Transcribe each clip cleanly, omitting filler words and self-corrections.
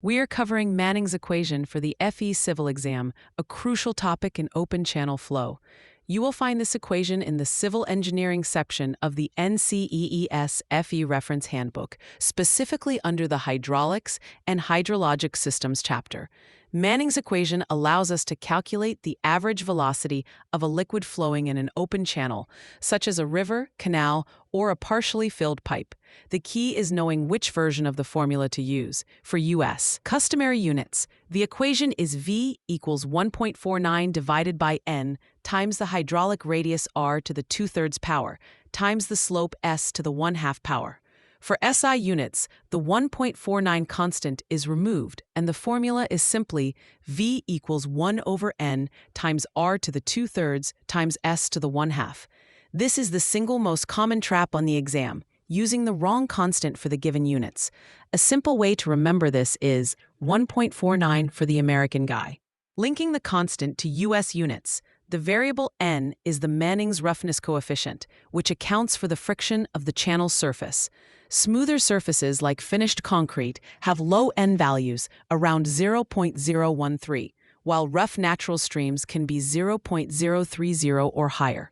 We are covering Manning's equation for the FE Civil exam, a crucial topic in open channel flow. You will find this equation in the Civil Engineering section of the NCEES FE Reference Handbook, specifically under the Hydraulics and Hydrologic Systems chapter. Manning's equation allows us to calculate the average velocity of a liquid flowing in an open channel, such as a river, canal, or a partially filled pipe. The key is knowing which version of the formula to use. For US customary units, the equation is V equals 1.49 divided by N times the hydraulic radius R to the 2/3 power times the slope S to the 1/2 power. For SI units, the 1.49 constant is removed, and the formula is simply V equals 1 over N times R to the 2/3 times S to the 1/2. This is the single most common trap on the exam, using the wrong constant for the given units. A simple way to remember this is 1.49 for the American guy. Linking the constant to US units, the variable N is the Manning's roughness coefficient, which accounts for the friction of the channel surface. Smoother surfaces like finished concrete have low N values, around 0.013, while rough natural streams can be 0.030 or higher.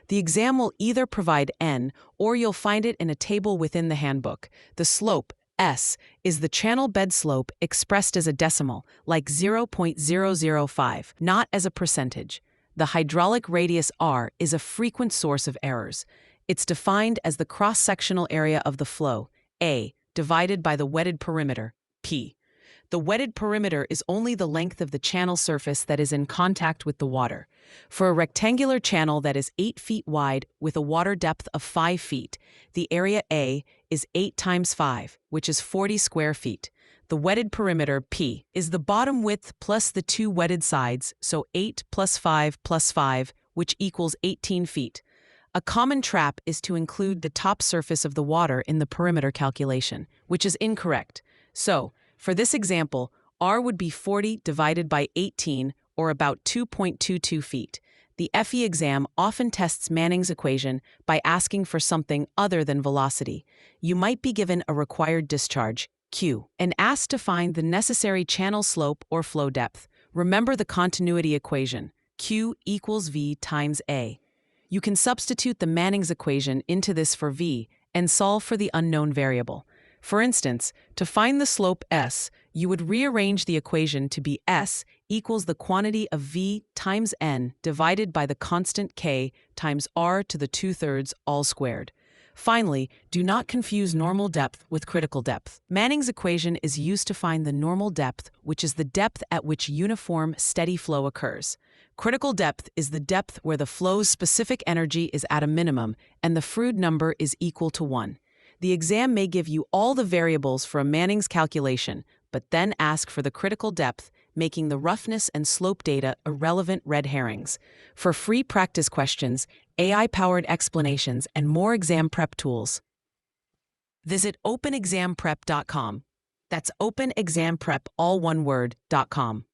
The exam will either provide N, or you'll find it in a table within the handbook. The slope, S, is the channel bed slope expressed as a decimal, like 0.005, not as a percentage. The hydraulic radius R is a frequent source of errors. It's defined as the cross-sectional area of the flow, A, divided by the wetted perimeter, P. The wetted perimeter is only the length of the channel surface that is in contact with the water. For a rectangular channel that is 8 feet wide with a water depth of 5 feet, the area A is 8 times 5, which is 40 square feet. The wetted perimeter, P, is the bottom width plus the 2 wetted sides, so 8 plus 5 plus 5, which equals 18 feet. A common trap is to include the top surface of the water in the perimeter calculation, which is incorrect. So, for this example, R would be 40 divided by 18, or about 2.22 feet. The FE exam often tests Manning's equation by asking for something other than velocity. You might be given a required discharge, Q, and asked to find the necessary channel slope or flow depth. Remember the continuity equation, Q equals V times A. You can substitute the Manning's equation into this for V and solve for the unknown variable. For instance, to find the slope S, you would rearrange the equation to be S equals the quantity of V times N divided by the constant K times R to the 2/3 all squared. Finally, do not confuse normal depth with critical depth. Manning's equation is used to find the normal depth, which is the depth at which uniform, steady flow occurs. Critical depth is the depth where the flow's specific energy is at a minimum and the Froude number is equal to 1. The exam may give you all the variables for a Manning's calculation, but then ask for the critical depth, making the roughness and slope data irrelevant red herrings. For free practice questions, AI-powered explanations, and more exam prep tools, visit openexamprep.com. That's openexamprep, all one word, .com.